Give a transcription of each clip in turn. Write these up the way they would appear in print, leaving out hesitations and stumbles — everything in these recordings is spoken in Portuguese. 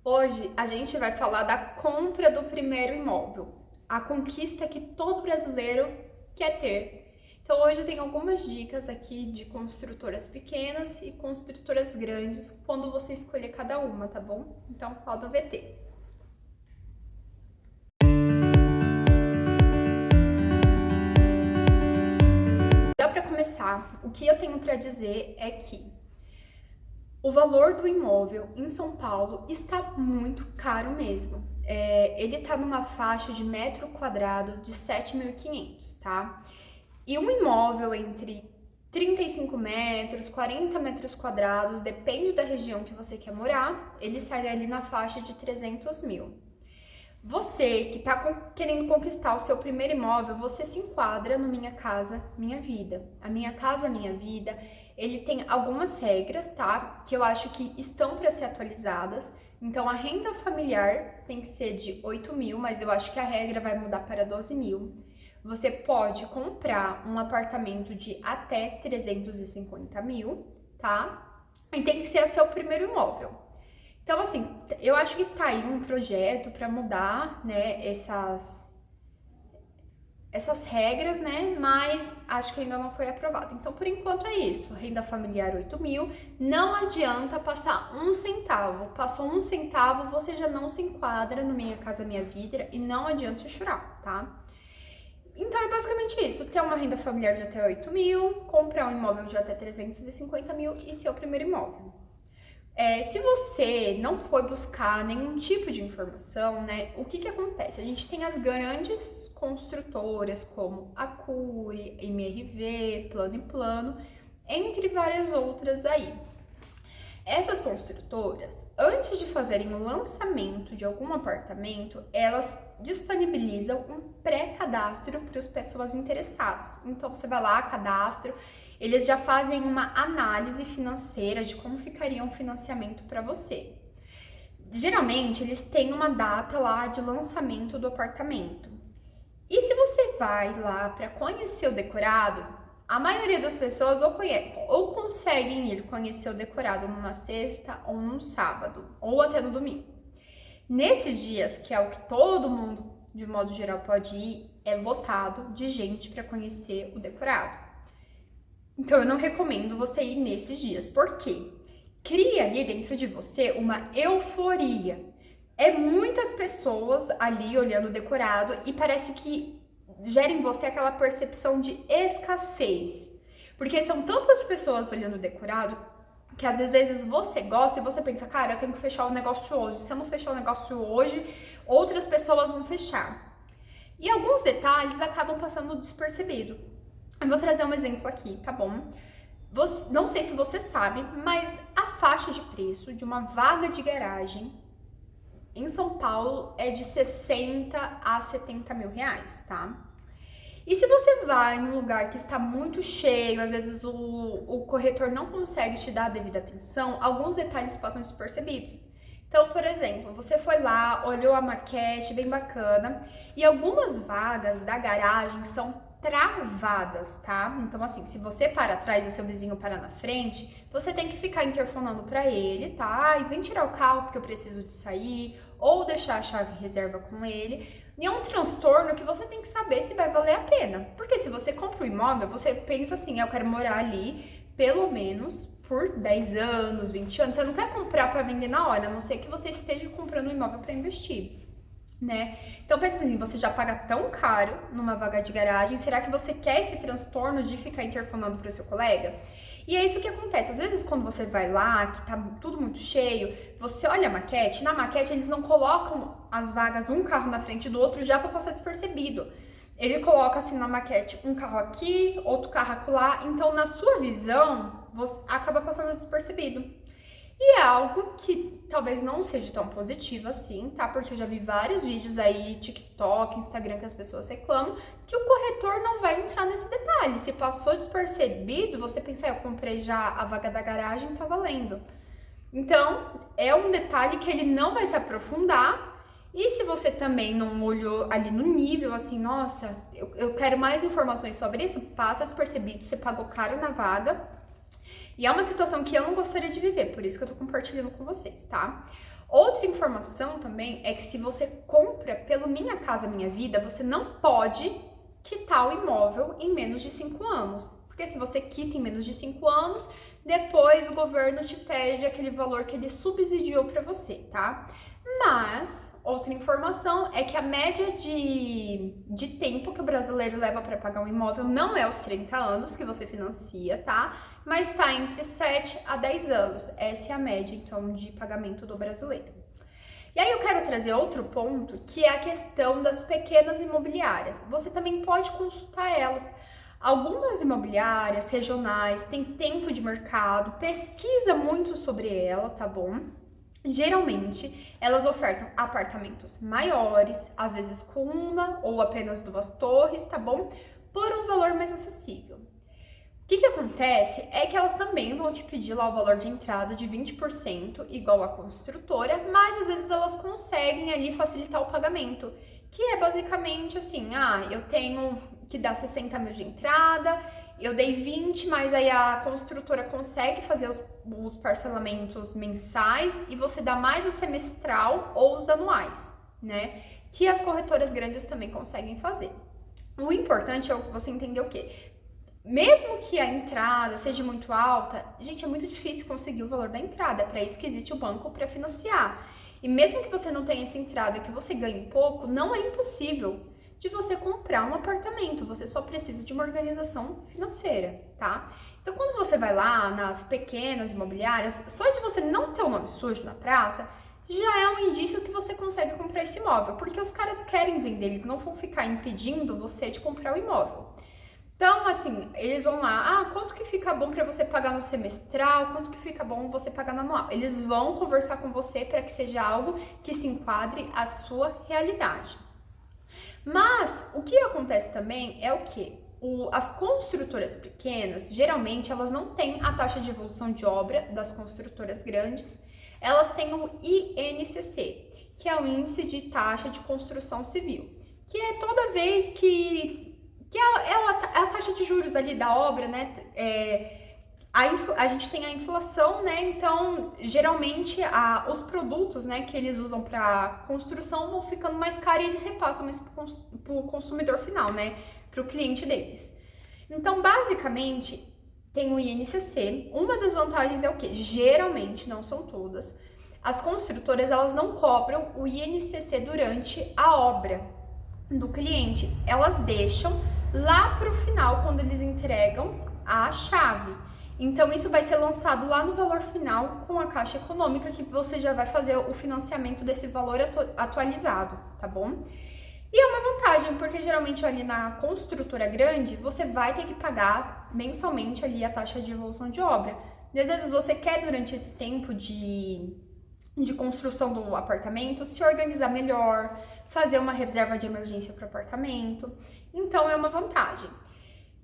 Hoje a gente vai falar da compra do primeiro imóvel, a conquista que todo brasileiro quer ter. Então hoje eu tenho algumas dicas aqui de construtoras pequenas e construtoras grandes, quando você escolher cada uma, tá bom? Então roda o VT. Dá para começar, o que eu tenho para dizer é que o valor do imóvel em São Paulo está muito caro mesmo. Ele está numa faixa de metro quadrado de 7.500, tá? E um imóvel entre 35 metros, 40 metros quadrados, depende da região que você quer morar, ele sai ali na faixa de 300 mil. Você que está querendo conquistar o seu primeiro imóvel, você se enquadra no Minha Casa Minha Vida. A Minha Casa Minha Vida, ele tem algumas regras, tá? Que eu acho que estão para ser atualizadas. Então, a renda familiar tem que ser de 8 mil, mas eu acho que a regra vai mudar para 12 mil. Você pode comprar um apartamento de até 350 mil, tá? E tem que ser o seu primeiro imóvel. Então, assim, eu acho que tá aí um projeto para mudar, né, essas regras, né, mas acho que ainda não foi aprovado. Então, por enquanto é isso, renda familiar 8 mil, não adianta passar um centavo. Passou um centavo, você já não se enquadra no Minha Casa Minha Vida e não adianta chorar, tá? Então, é basicamente isso, ter uma renda familiar de até 8 mil, comprar um imóvel de até 350 mil e ser o primeiro imóvel. Se você não foi buscar nenhum tipo de informação, né, o que acontece? A gente tem as grandes construtoras como a Cury, MRV, Plano e Plano, entre várias outras aí. Essas construtoras, antes de fazerem o lançamento de algum apartamento, elas disponibilizam um pré-cadastro para as pessoas interessadas. Então você vai lá, cadastro, eles já fazem uma análise financeira de como ficaria um financiamento para você. Geralmente, eles têm uma data lá de lançamento do apartamento. E se você vai lá para conhecer o decorado, a maioria das pessoas ou conseguem ir conhecer o decorado numa sexta ou num sábado, ou até no domingo. Nesses dias, que é o que todo mundo, de modo geral, pode ir, é lotado de gente para conhecer o decorado. Então, eu não recomendo você ir nesses dias. Por quê? Cria ali dentro de você uma euforia. É muitas pessoas ali olhando o decorado e parece que gera em você aquela percepção de escassez. Porque são tantas pessoas olhando o decorado que às vezes você gosta e você pensa, cara, eu tenho que fechar o negócio hoje. Se eu não fechar o negócio hoje, outras pessoas vão fechar. E alguns detalhes acabam passando despercebido. Eu vou trazer um exemplo aqui, tá bom? Não sei se você sabe, mas a faixa de preço de uma vaga de garagem em São Paulo é de 60 a 70 mil reais, tá? E se você vai num lugar que está muito cheio, às vezes o corretor não consegue te dar a devida atenção, alguns detalhes passam despercebidos. Então, por exemplo, você foi lá, olhou a maquete, bem bacana, e algumas vagas da garagem são travadas, tá? Então, assim, se você para atrás e o seu vizinho para na frente, você tem que ficar interfonando para ele, tá? Ai, vem tirar o carro porque eu preciso de sair, ou deixar a chave reserva com ele. E é um transtorno que você tem que saber se vai valer a pena. Porque se você compra um imóvel, você pensa assim, eu quero morar ali pelo menos por 10 anos, 20 anos. Você não quer comprar para vender na hora, a não ser que você esteja comprando um imóvel para investir. Né? Então pensa assim, você já paga tão caro numa vaga de garagem, será que você quer esse transtorno de ficar interfonando para o seu colega? E é isso que acontece, às vezes quando você vai lá, que tá tudo muito cheio, você olha a maquete, na maquete eles não colocam as vagas um carro na frente do outro já para passar despercebido. Ele coloca assim na maquete um carro aqui, outro carro acolá, então na sua visão você acaba passando despercebido. E é algo que talvez não seja tão positivo assim, tá? Porque eu já vi vários vídeos aí, TikTok, Instagram, que as pessoas reclamam que o corretor não vai entrar nesse detalhe. Se passou despercebido, você pensa, eu comprei já a vaga da garagem, tá valendo. Então, é um detalhe que ele não vai se aprofundar. E se você também não olhou ali no nível, assim, nossa, eu quero mais informações sobre isso, passa despercebido, você pagou caro na vaga. E é uma situação que eu não gostaria de viver, por isso que eu tô compartilhando com vocês, tá? Outra informação também é que se você compra pelo Minha Casa Minha Vida, você não pode quitar o imóvel em menos de 5 anos. Porque se você quita em menos de 5 anos, depois o governo te pede aquele valor que ele subsidiou para você, tá? Mas, outra informação é que a média de tempo que o brasileiro leva para pagar um imóvel não é os 30 anos que você financia, tá? Mas está entre 7 a 10 anos. Essa é a média, então, de pagamento do brasileiro. E aí eu quero trazer outro ponto, que é a questão das pequenas imobiliárias. Você também pode consultar elas. Algumas imobiliárias regionais têm tempo de mercado, pesquisa muito sobre ela, tá bom? Geralmente, elas ofertam apartamentos maiores, às vezes com uma ou apenas 2 torres, tá bom? Por um valor mais acessível. O que acontece é que elas também vão te pedir lá o valor de entrada de 20%, igual a construtora, mas às vezes elas conseguem ali facilitar o pagamento, que é basicamente assim, eu tenho que dar 60 mil de entrada, eu dei 20, mas aí a construtora consegue fazer os parcelamentos mensais e você dá mais o semestral ou os anuais, né? Que as corretoras grandes também conseguem fazer. O importante é você entender o quê? Mesmo que a entrada seja muito alta, gente, é muito difícil conseguir o valor da entrada, é para isso que existe o banco para financiar. E mesmo que você não tenha essa entrada, que você ganhe pouco, não é impossível de você comprar um apartamento, você só precisa de uma organização financeira, tá? Então, quando você vai lá nas pequenas imobiliárias, só de você não ter o nome sujo na praça, já é um indício que você consegue comprar esse imóvel, porque os caras querem vender, eles não vão ficar impedindo você de comprar o imóvel. Então, assim, eles vão lá, quanto que fica bom para você pagar no semestral, quanto que fica bom você pagar no anual. Eles vão conversar com você para que seja algo que se enquadre à sua realidade. Mas, o que acontece também é o quê? As construtoras pequenas, geralmente, elas não têm a taxa de evolução de obra das construtoras grandes, elas têm o INCC, que é o Índice de Taxa de Construção Civil, que é toda vez que é a taxa de juros ali da obra, né? A gente tem a inflação, né? Então, geralmente, os produtos, né, que eles usam para construção vão ficando mais caros e eles repassam isso para o consumidor final, né? Para o cliente deles. Então, basicamente, tem o INCC. Uma das vantagens é o quê? Geralmente, não são todas, as construtoras, elas não cobram o INCC durante a obra do cliente. Elas deixam lá para o final, quando eles entregam a chave. Então, isso vai ser lançado lá no valor final com a Caixa Econômica, que você já vai fazer o financiamento desse valor atualizado, tá bom? E é uma vantagem, porque geralmente ali na construtora grande, você vai ter que pagar mensalmente ali a taxa de evolução de obra. E às vezes você quer, durante esse tempo de construção do apartamento, se organizar melhor, fazer uma reserva de emergência para o apartamento. Então, é uma vantagem.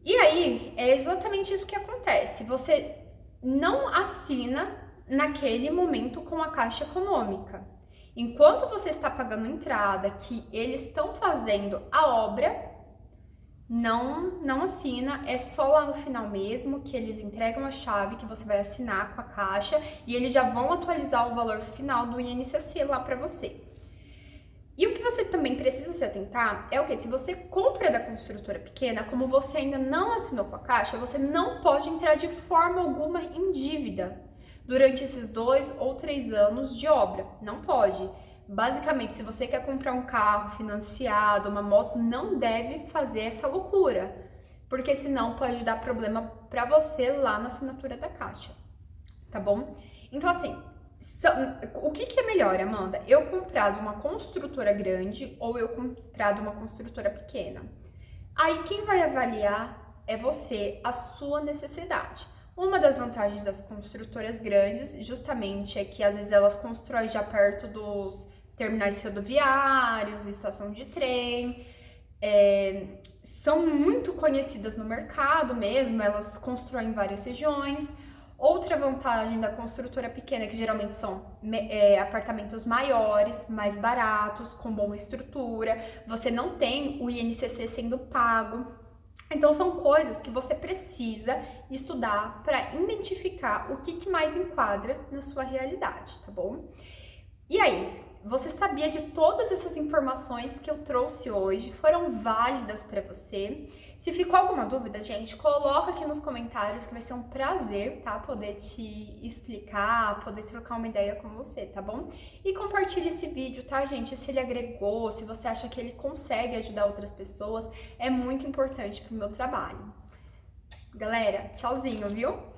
E aí, é exatamente isso que acontece. Você não assina naquele momento com a Caixa Econômica. Enquanto você está pagando entrada, que eles estão fazendo a obra, não assina, é só lá no final mesmo que eles entregam a chave que você vai assinar com a Caixa e eles já vão atualizar o valor final do INCC lá para você. E o que você também precisa se atentar é o que? Se você compra da construtora pequena, como você ainda não assinou com a Caixa, você não pode entrar de forma alguma em dívida durante esses 2 ou 3 anos de obra. Não pode. Basicamente, se você quer comprar um carro financiado, uma moto, não deve fazer essa loucura, porque senão pode dar problema para você lá na assinatura da Caixa, tá bom? Então, assim, o que é melhor, Amanda? Eu comprar de uma construtora grande ou eu comprar de uma construtora pequena? Aí quem vai avaliar é você, a sua necessidade. Uma das vantagens das construtoras grandes, justamente, é que às vezes elas constroem já perto dos terminais rodoviários, estação de trem, são muito conhecidas no mercado mesmo, elas constroem em várias regiões. Outra vantagem da construtora pequena é que geralmente são apartamentos maiores, mais baratos, com boa estrutura, você não tem o INCC sendo pago. Então, são coisas que você precisa estudar para identificar o que mais enquadra na sua realidade, tá bom? E aí, você sabia de todas essas informações que eu trouxe hoje? Foram válidas para você? Se ficou alguma dúvida, gente, coloca aqui nos comentários que vai ser um prazer, tá? Poder te explicar, poder trocar uma ideia com você, tá bom? E compartilha esse vídeo, tá, gente? Se ele agregou, se você acha que ele consegue ajudar outras pessoas, é muito importante pro meu trabalho. Galera, tchauzinho, viu?